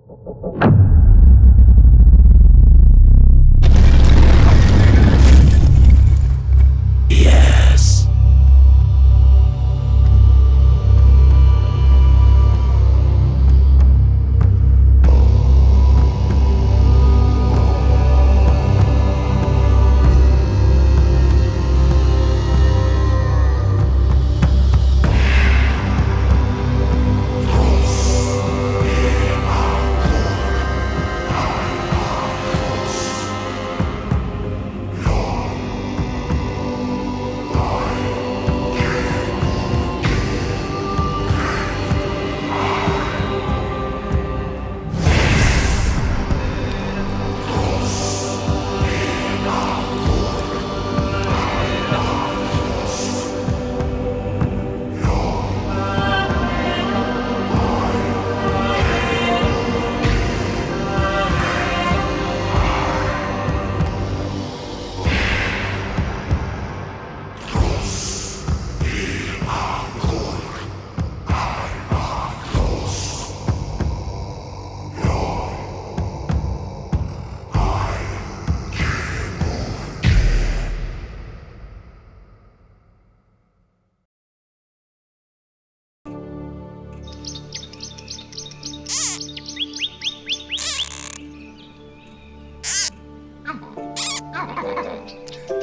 Yes.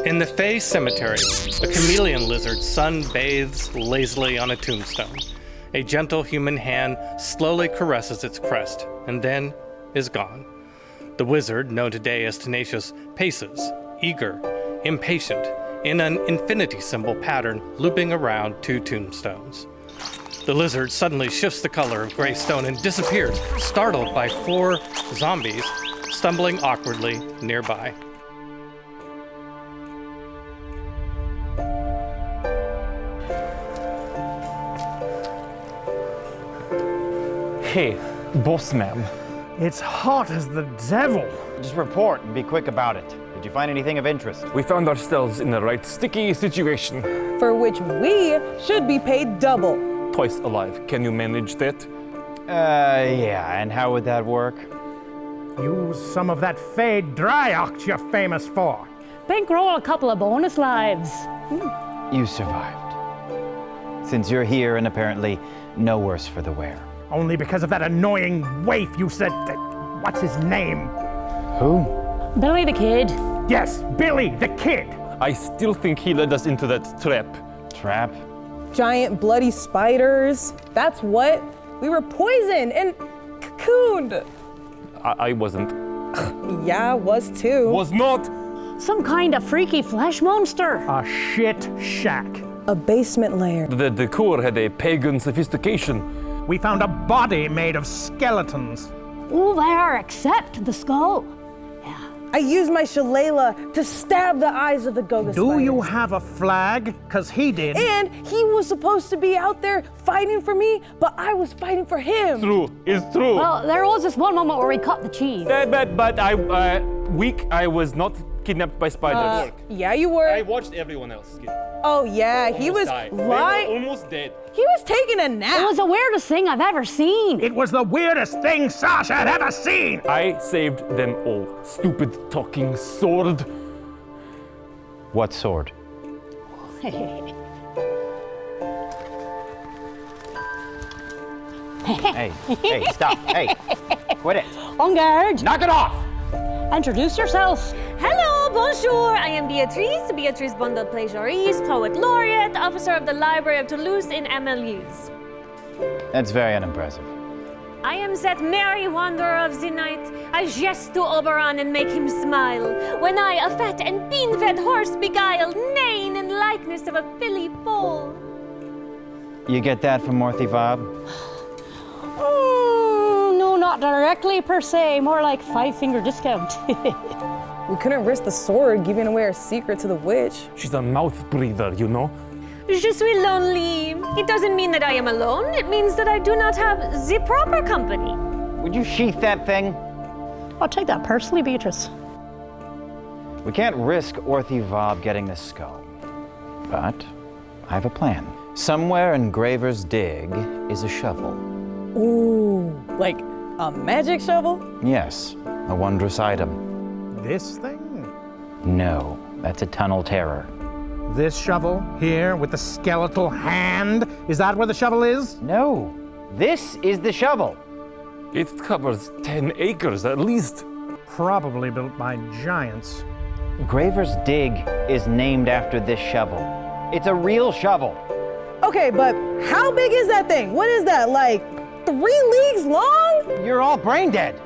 In the Fey Cemetery, a chameleon lizard sunbathes lazily on a tombstone. A gentle human hand slowly caresses its crest, and then is gone. The wizard, known today as Tenacious, paces, eager, impatient, in an infinity symbol pattern looping around two tombstones. The lizard suddenly shifts the color of gray stone and disappears, startled by 4 zombies stumbling awkwardly nearby. Hey, boss man. It's hot as the devil. Just report and be quick about it. Did you find anything of interest? We found ourselves in a right sticky situation. For which we should be paid double. Twice alive. Can you manage that? Yeah, and how would that work? Use some of that Fey dry oct you're famous for. Bankroll a couple of bonus lives. You survived. Since you're here and apparently no worse for the wear. Only because of that annoying waif you said that. What's his name? Who? Billy the Kid. Yes, Billy the Kid. I still think he led us into that trap. Trap? Giant bloody spiders. That's what. We were poisoned and cocooned. I wasn't. Yeah, was too. Was not! Some kind of freaky flesh monster. A shit shack. A basement lair. The decor had a pagan sophistication. We found a body made of skeletons. All there except the skull. I used my shillelagh to stab the eyes of the Goga Do spiders. you have a flag? 'Cause he did. And he was supposed to be out there fighting for me, but I was fighting for him. True, it's true. Well, there was this one moment where we cut the cheese. But I was not kidnapped by spiders. Yeah, you were. I watched everyone else get Oh yeah, he was died. They were lying. almost dead. He was taking a nap. It was the weirdest thing I've ever seen. It was the weirdest thing Sasha had ever seen. I saved them all. Stupid talking sword. What sword? Hey, stop. Hey, quit it. On guard. Knock it off! Introduce yourself. Hello, bonjour. I am Beatrice Bondel Plagiaries, Poet Laureate, Officer of the Library of Toulouse in MLUs. That's very unimpressive. I am that merry wanderer of the night. I jest to Oberon and make him smile. When I, a fat and bean-fed horse, beguile, neighing in likeness of a filly foal. You get that from Morthy Vob? No, not directly per se. More like 5-finger discount. We couldn't risk the sword giving away our secret to the witch. She's a mouth breather, you know? Je suis lonely. It doesn't mean that I am alone. It means that I do not have the proper company. Would you sheath that thing? I'll take that personally, Beatrice. We can't risk Orthy Vob getting the skull. But I have a plan. Somewhere in Graver's Dig is a shovel. Ooh, like A magic shovel? Yes, a wondrous item. This thing? No, that's a tunnel terror. This shovel here with the skeletal hand? Is that where the shovel is? No, this is the shovel. It covers 10 acres at least. Probably built by giants. Graver's Dig is named after this shovel. It's a real shovel. Okay, but how big is that thing? What is that, like 3 leagues long? You're all brain dead.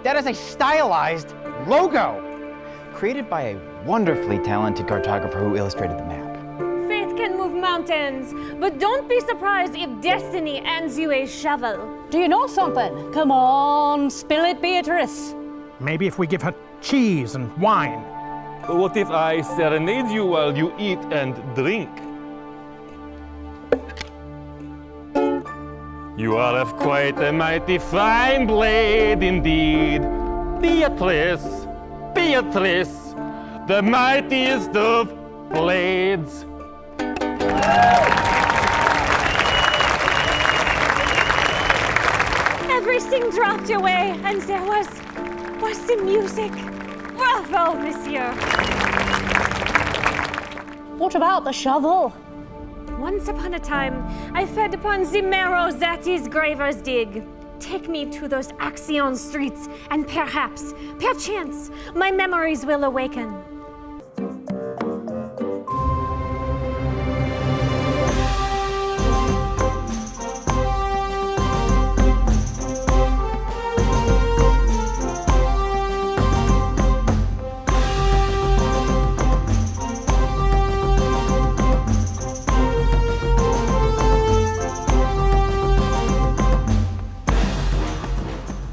That is a stylized logo created by a wonderfully talented cartographer who illustrated the map. Faith can move mountains, but don't be surprised if destiny hands you a shovel. Do you know something? Come on, spill it, Beatrice. Maybe if we give her cheese and wine. What if I serenade you while you eat and drink? You are of quite a mighty fine blade indeed. Beatrice, Beatrice, the mightiest of blades. Everything dropped away, and there was the music. Bravo, monsieur. What about the shovel? Once upon a time, I fed upon the marrow that is Graver's Dig. Take me to those Axion streets, and perhaps, perchance, my memories will awaken.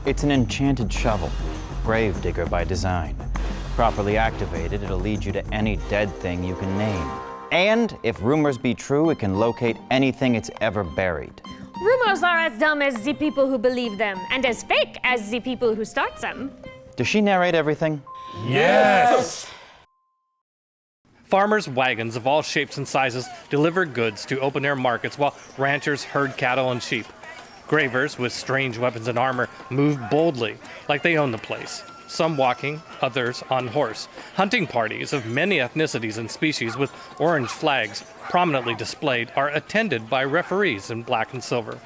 It's an enchanted shovel, grave digger by design. Properly activated, it'll lead you to any dead thing you can name. And if rumors be true, it can locate anything it's ever buried. Rumors are as dumb as the people who believe them, and as fake as the people who start them. Does she narrate everything? Yes! Farmers' wagons of all shapes and sizes deliver goods to open-air markets while ranchers herd cattle and sheep. Gravers with strange weapons and armor move boldly, like they own the place. Some walking, others on horse. Hunting parties of many ethnicities and species with orange flags prominently displayed are attended by referees in black and silver.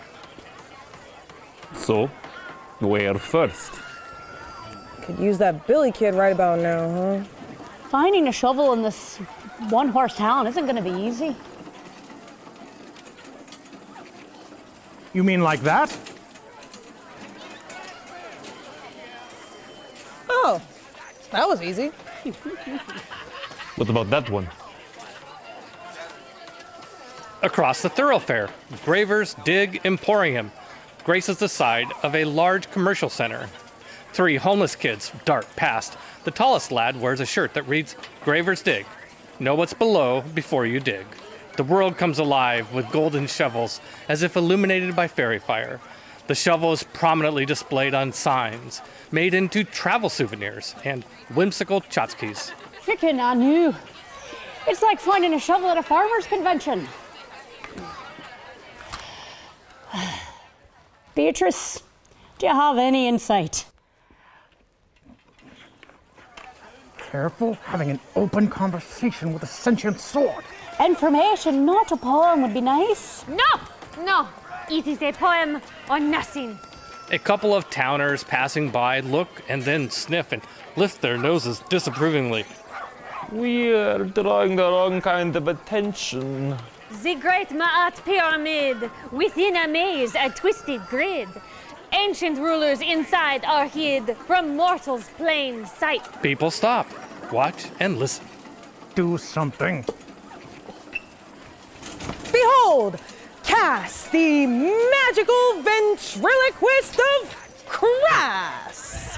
So, where first? Could use that Billy kid right about now, huh? Finding a shovel in this one-horse town isn't gonna be easy. You mean like that? Oh, that was easy. What about that one? Across the thoroughfare, Graver's Dig Emporium graces the side of a large commercial center. 3 homeless kids dart past. The tallest lad wears a shirt that reads, Graver's Dig. Know what's below before you dig. The world comes alive with golden shovels as if illuminated by fairy fire. The shovel is prominently displayed on signs, made into travel souvenirs and whimsical tchotchkes. Frickin' I knew. It's like finding a shovel at a farmer's convention. Beatrice, do you have any insight? Careful having an open conversation with a sentient sword. Information, not a poem, would be nice. No, it is a poem or nothing. A couple of towners passing by look and then sniff and lift their noses disapprovingly. We're drawing the wrong kind of attention. The Great Ma'at Pyramid, within a maze, a twisted grid. Ancient rulers inside are hid from mortals' plain sight. People stop, watch, and listen. Do something. Behold, cast the magical ventriloquist of Crass.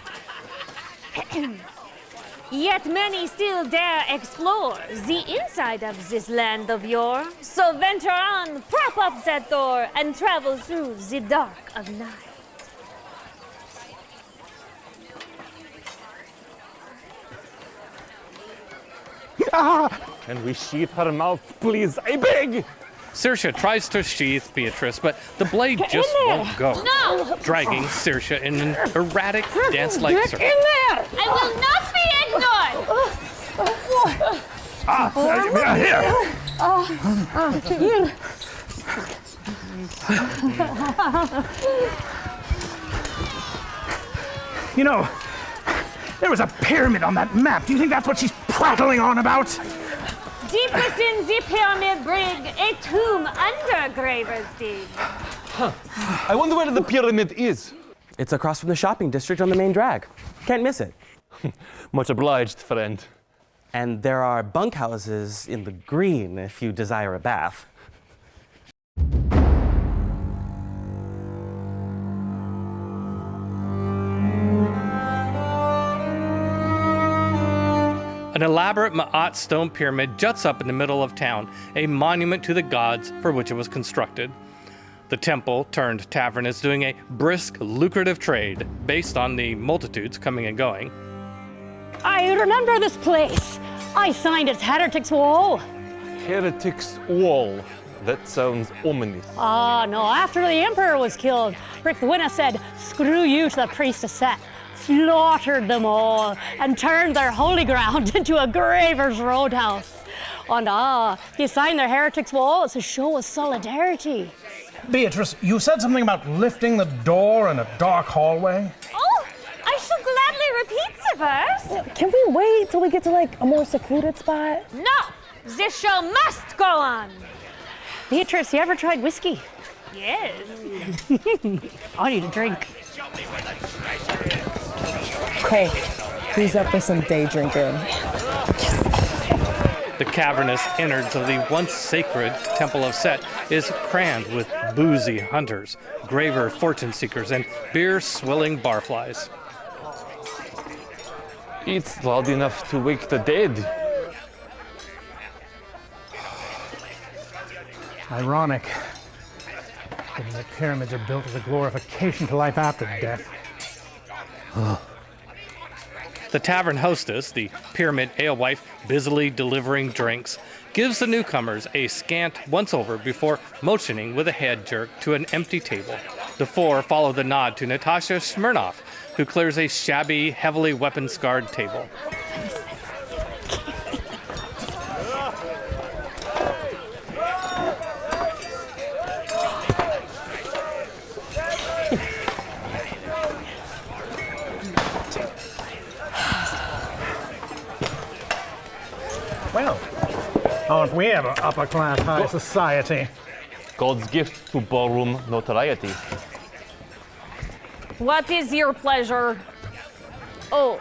Yet many still dare explore the inside of this land of yore. So venture on, prop up that door, and travel through the dark of night. Can we sheath her mouth, please? I beg! Saoirse tries to sheath Beatrice, but the blade just won't go, dragging Saoirse in an erratic dance-like circle. I will not be ignored! Here! You know, there was a pyramid on that map. Do you think that's what she's prattling on about? Deepest in the pyramid brig, a tomb under Graver's dig. I wonder where the pyramid is. It's across from the shopping district on the main drag. Can't miss it. Much obliged, friend. And there are bunkhouses in the green if you desire a bath. An elaborate Ma'at stone pyramid juts up in the middle of town, a monument to the gods for which it was constructed. The temple turned tavern is doing a brisk, lucrative trade based on the multitudes coming and going. I remember this place. I signed its Heretic's Wall. Heretic's Wall. That sounds ominous. Ah, no, after the Emperor was killed, Rick the Winner said, screw you to the priestess set. Slaughtered them all and turned their holy ground into a graver's roadhouse. And he signed their Heretic's Wall as a show of solidarity. Beatrice, you said something about lifting the door in a dark hallway? Oh, I shall gladly repeat the verse. Can we wait till we get to like a more secluded spot? No, this show must go on. Beatrice, you ever tried whiskey? Yes. I need a drink. Okay, who's up for some day drinking? The cavernous innards of the once sacred Temple of Set is crammed with boozy hunters, graver fortune seekers, and beer-swilling barflies. It's loud enough to wake the dead. Ironic. Given that pyramids are built as a glorification to life after death. The tavern hostess, the pyramid alewife busily delivering drinks, gives the newcomers a scant once-over before motioning with a head jerk to an empty table. The four follow the nod to Natasha Smirnoff, who clears a shabby, heavily weapon-scarred table. Well, aren't we ever upper-class high society? God's gift to ballroom notoriety. What is your pleasure? Oh,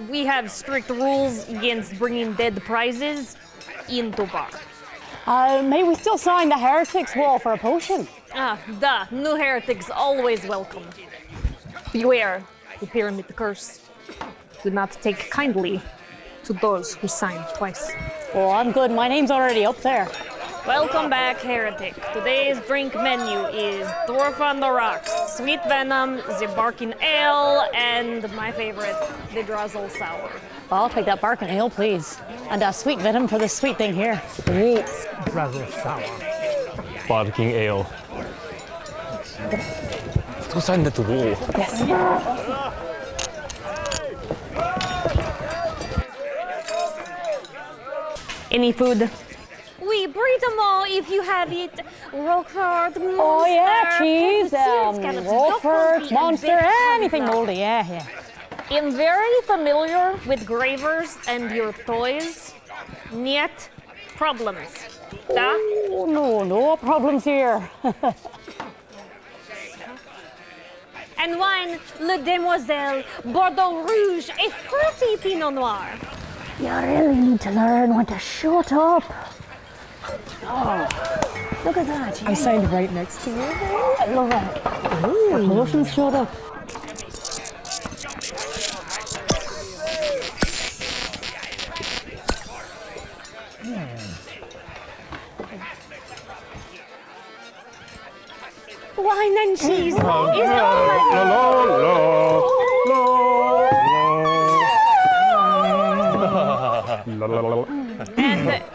we have strict rules against bringing dead prizes into bar. May we still sign the Heretic's Wall for a potion? New heretics always welcome. Beware the pyramid curse. Do not take kindly to those who sign twice. Oh, I'm good. My name's already up there. Welcome back, heretic. Today's drink menu is Dwarf on the Rocks, Sweet Venom, the Barking Ale, and my favorite, the Drizzle Sour. I'll take that Barking Ale, please. And sweet venom for this sweet thing here. Sweet. Razzle sour. Barking ale. Let's go sign that to wall. Yes. Any food? We breed them all if you have it. Roquefort, Munster. Oh, yeah, cheese, scallops, Roquefort, duck Munster, confit, anything cauliflower. moldy, yeah. I'm very familiar with gravers and your toys. Niet problems. Da? Oh, no problems here. And wine, Le Demoiselle, Bordeaux Rouge, a fruity Pinot Noir. You really need to learn when to shut up. Oh, look at that. I signed right next to you. I love that. The potions shut up. Wine and cheese is all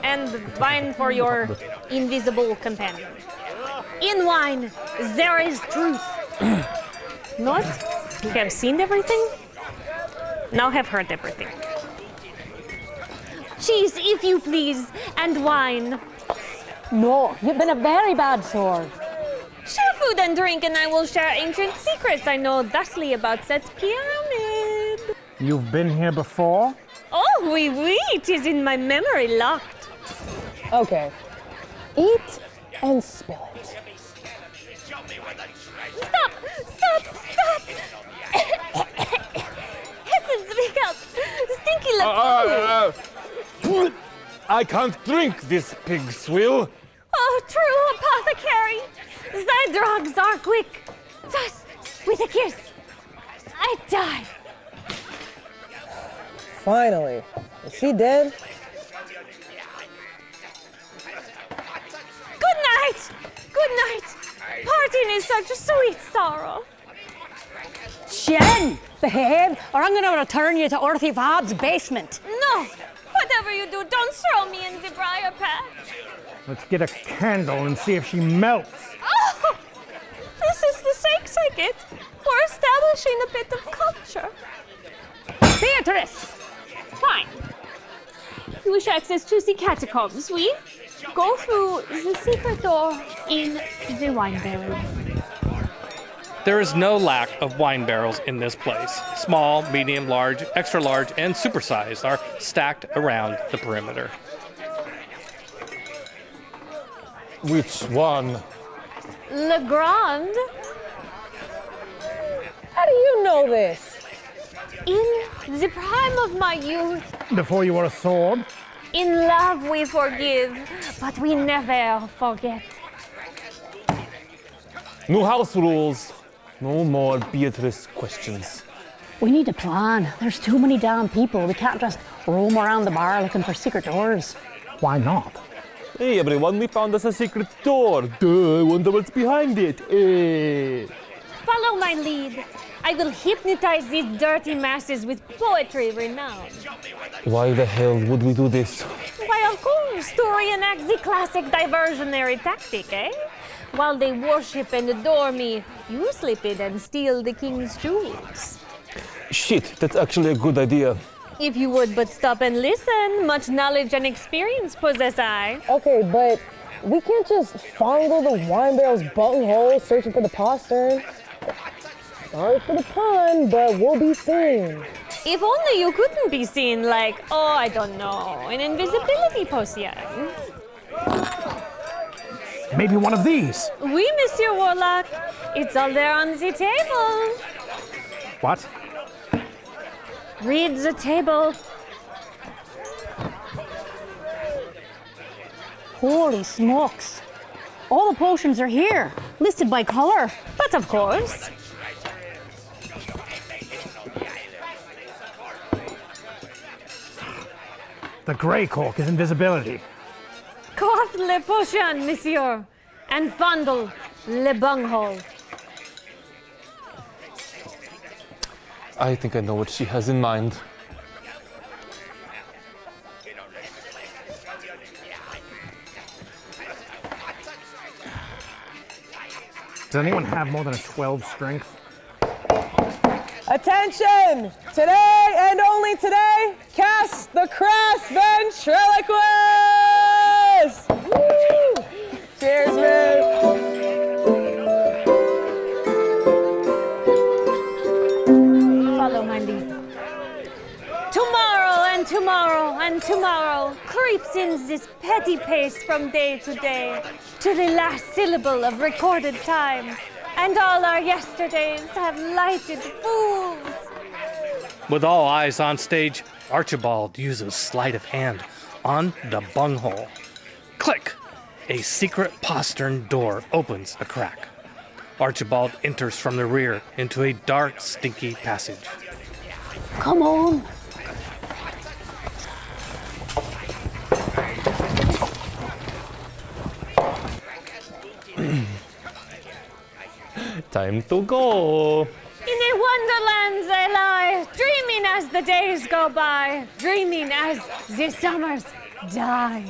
and wine for your invisible companion. In wine, there is truth. Not? You have seen everything? Now have heard everything. Cheese, if you please, and wine. No, you've been a very bad sword. Share food and drink, and I will share ancient secrets I know thusly about said pyramid. You've been here before? Oh, oui, oui, 'tis in my memory locked. Okay. Eat and spill it. Stop! Hasn't speak up! Stinky left. I can't drink this pig swill. Oh, true apothecary! Thy drugs are quick. Thus, with a kiss, I die. Finally. Is she dead? Good night! Good night! Parting is such a sweet sorrow. Jen, behave, or I'm going to return you to Orthy Fab's basement. No! Whatever you do, don't throw me in the briar patch. Let's get a candle and see if she melts. Oh! This is the sake it for establishing a bit of culture. Beatrice! Fine. You wish access to the catacombs, we? Go through the secret door in the wine barrel. There is no lack of wine barrels in this place. Small, medium, large, extra large, and supersized are stacked around the perimeter. Which one? Le Grand, How do you know this? in the prime of my youth, Before you were a sword? in love we forgive, but we never forget. New house rules. No more Beatrice questions. We need a plan. There's too many damn people. We can't just roam around the bar looking for secret doors. Why not? Hey everyone, we found us a secret door. Duh, I wonder what's behind it. Follow my lead. I will hypnotize these dirty masses with poetry renowned. Why the hell would we do this? Why, of course, to reenact the classic diversionary tactic, eh? While they worship and adore me, you slip in and steal the king's jewels. Shit, that's actually a good idea. If you would but stop and listen, much knowledge and experience possess I. Okay, but we can't just fondle the wine barrel's bunghole searching for the postern. Sorry for the pun, but we'll be seen. If only you couldn't be seen like, oh, I don't know, an invisibility potion. Maybe one of these. Oui, Monsieur Warlock. It's all there on the table. What? Read the table. Holy smokes. All the potions are here, listed by color. But of course. The gray cork is invisibility. Quaff le potion, monsieur, and fondle le bunghole. I think I know what she has in mind. Does anyone have more than a 12 strength? Attention! Today and only today, cast the crass ventriloquist! Woo! Cheers, man! Follow my lead. Tomorrow and tomorrow and tomorrow creeps in this petty pace from day to day to the last syllable of recorded time. And all our yesterdays have lighted fools. With all eyes on stage, Archibald uses sleight of hand on the bunghole. Click! A secret postern door opens a crack. Archibald enters from the rear into a dark, stinky passage. Come on. Time to go. In a wonderland I lie, dreaming as the days go by, dreaming as the summers die.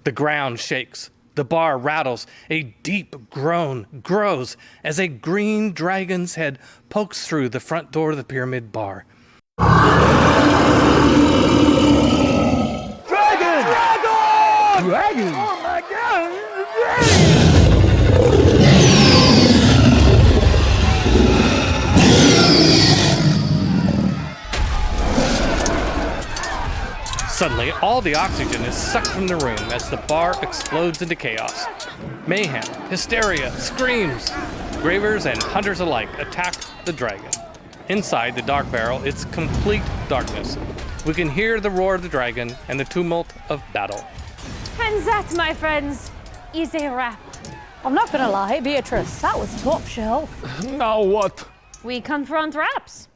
The ground shakes. The bar rattles. A deep groan grows as a green dragon's head pokes through the front door of the pyramid bar. Dragon! Dragon! Oh my god! Suddenly, all the oxygen is sucked from the room as the bar explodes into chaos. Mayhem, hysteria, screams. Gravers and hunters alike attack the dragon. Inside the dark barrel, it's complete darkness. We can hear the roar of the dragon and the tumult of battle. And that, my friends, is a wrap. I'm not gonna lie, Beatrice, that was top shelf. Now what? We confront Raps.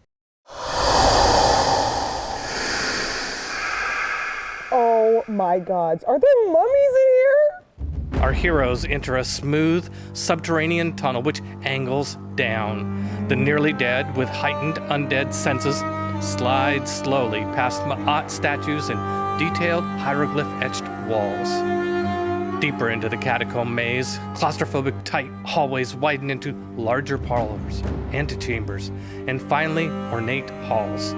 Oh my gods. Are there mummies in here? Our heroes enter a smooth, subterranean tunnel which angles down. The nearly dead, with heightened undead senses, slide slowly past Ma'at statues and detailed hieroglyph-etched walls. Deeper into the catacomb maze, claustrophobic tight hallways widen into larger parlors, antechambers, and finally ornate halls.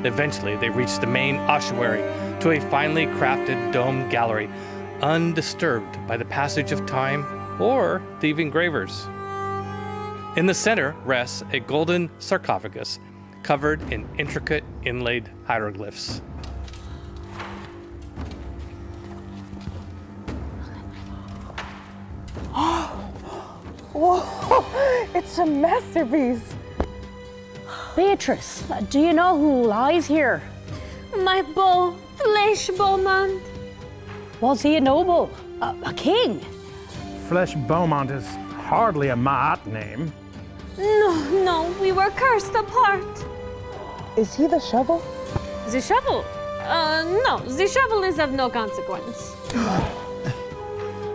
Eventually, they reach the main ossuary, to a finely crafted dome gallery, undisturbed by the passage of time or thieving gravers. In the center rests a golden sarcophagus covered in intricate inlaid hieroglyphs. Whoa, it's a masterpiece. Beatrice, do you know who lies here? My beau, Flesh Beaumont. Was he a noble? A king? Flesh Beaumont is hardly a Ma'at name. No, we were cursed apart. Is he the shovel? The shovel? No, the shovel is of no consequence.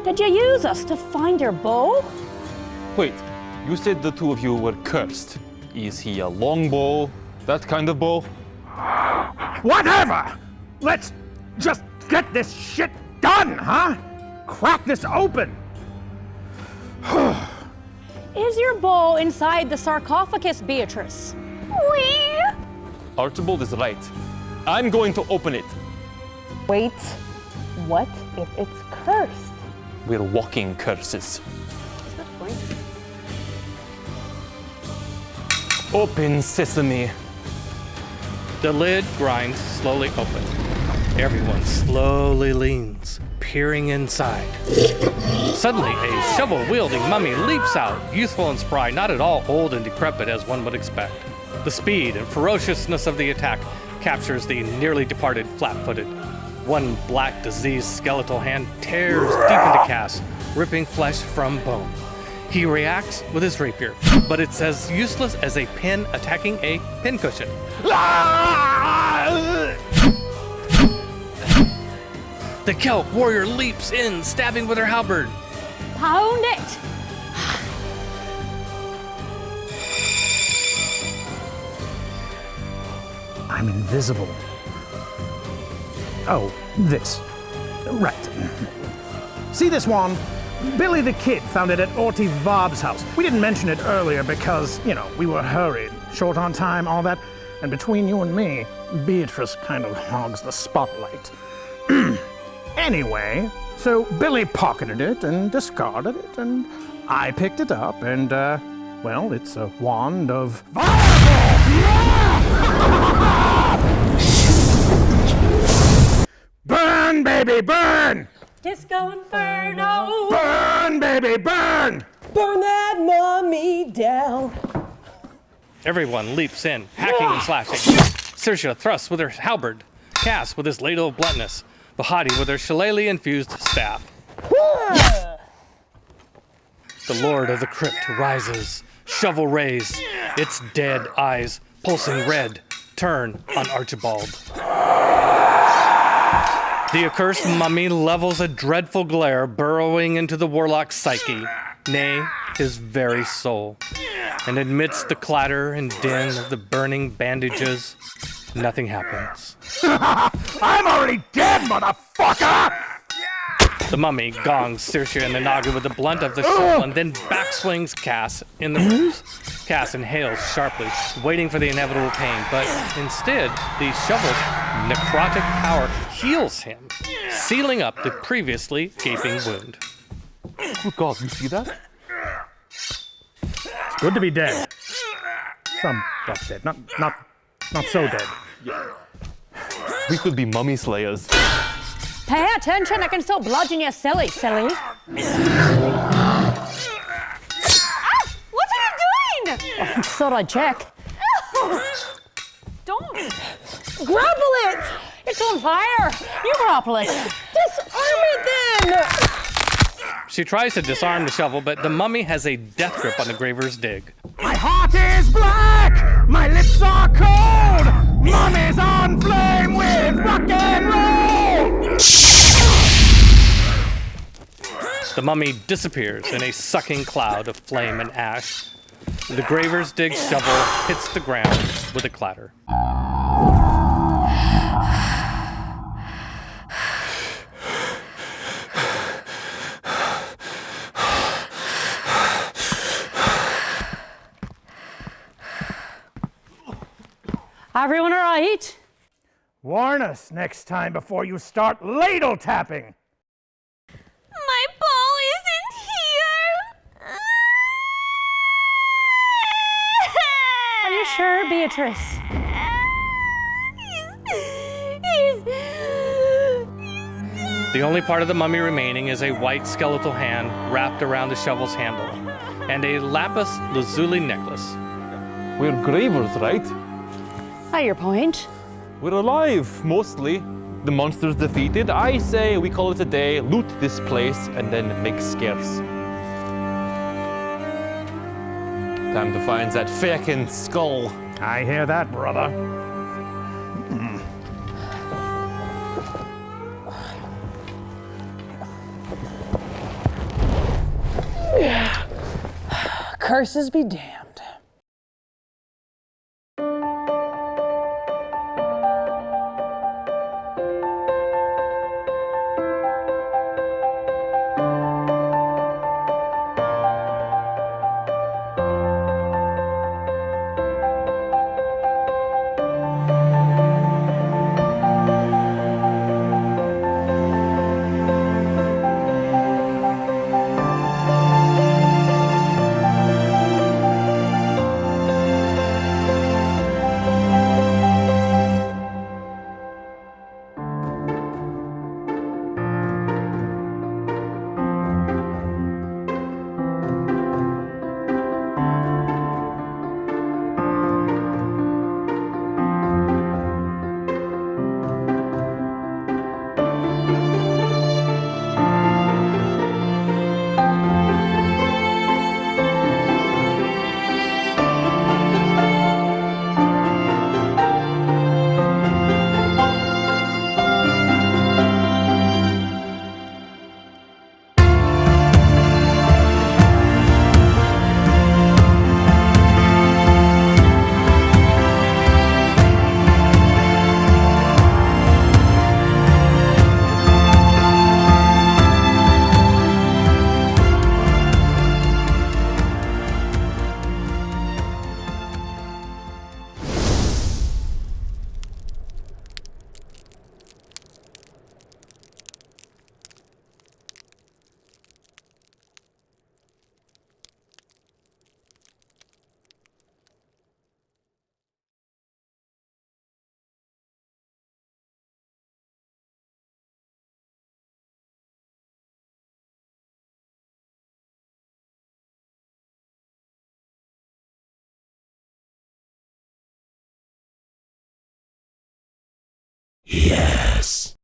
Did you use us to find your bow? Wait, you said the two of you were cursed. Is he a longbow? That kind of bow? Whatever! Let's just get this shit done, huh? Crack this open! Is your bow inside the sarcophagus, Beatrice? We? Archibald is right. I'm going to open it. Wait, what if it's cursed? We're walking curses. Open sesame. The lid grinds slowly open. Everyone slowly leans, peering inside. Suddenly, a shovel-wielding mummy leaps out, youthful and spry, not at all old and decrepit as one would expect. The speed and ferociousness of the attack captures the nearly departed flat-footed. One black, diseased skeletal hand tears deep into cast, ripping flesh from bone. He reacts with his rapier, but it's as useless as a pin attacking a pincushion. The Celt warrior leaps in, stabbing with her halberd. Pound it! I'm invisible. Oh, this. Right. See this one? Billy the Kid found it at Orty Vob's house. We didn't mention it earlier because, we were hurried, short on time, all that. And between you and me, Beatrice kind of hogs the spotlight. Anyway, so Billy pocketed it and discarded it, and I picked it up, and, well, it's a wand of burn, baby, burn! Disco Inferno! Burn, baby, burn! Burn that mummy down. Everyone leaps in, hacking and slashing. Saoirse thrusts with her halberd, Cass with his ladle of bluntness, Bahati with her shillelagh-infused staff. The Lord of the Crypt rises, shovel raised, its dead eyes, pulsing red, turn on Archibald. The accursed mummy levels a dreadful glare burrowing into the warlock's psyche, nay, his very soul. And amidst the clatter and din of the burning bandages, nothing happens. I'm already dead, motherfucker! The mummy gongs Saoirse in the noggin with the blunt of the shovel and then backswings Cass in the ribs. Cass inhales sharply, waiting for the inevitable pain, but instead, the shovel's necrotic power heals him, sealing up the previously gaping wound. Oh God, you see that? Good to be dead. Some got dead, not so dead. We could be mummy slayers. Pay attention, I can still bludgeon you silly. Ah, what are you doing? Thought I'd check. Don't. Grapple it! It's on fire. You grapple it. Disarm it then! She tries to disarm the shovel, but the mummy has a death grip on the graver's dig. My heart is black! My lips are cold! Mummy's on flame with rock and roll! The mummy disappears in a sucking cloud of flame and ash. The graver's dig shovel hits the ground with a clatter. Everyone all right? Warn us next time before you start ladle tapping. My ball isn't here! Are you sure, Beatrice? The only part of the mummy remaining is a white skeletal hand wrapped around the shovel's handle, and a lapis lazuli necklace. We're gravers, right? At your point. We're alive, mostly. The monster's defeated. I say we call it a day, loot this place, and then make scarce. Time to find that fucking skull. I hear that, brother. Curses be damned. Yes.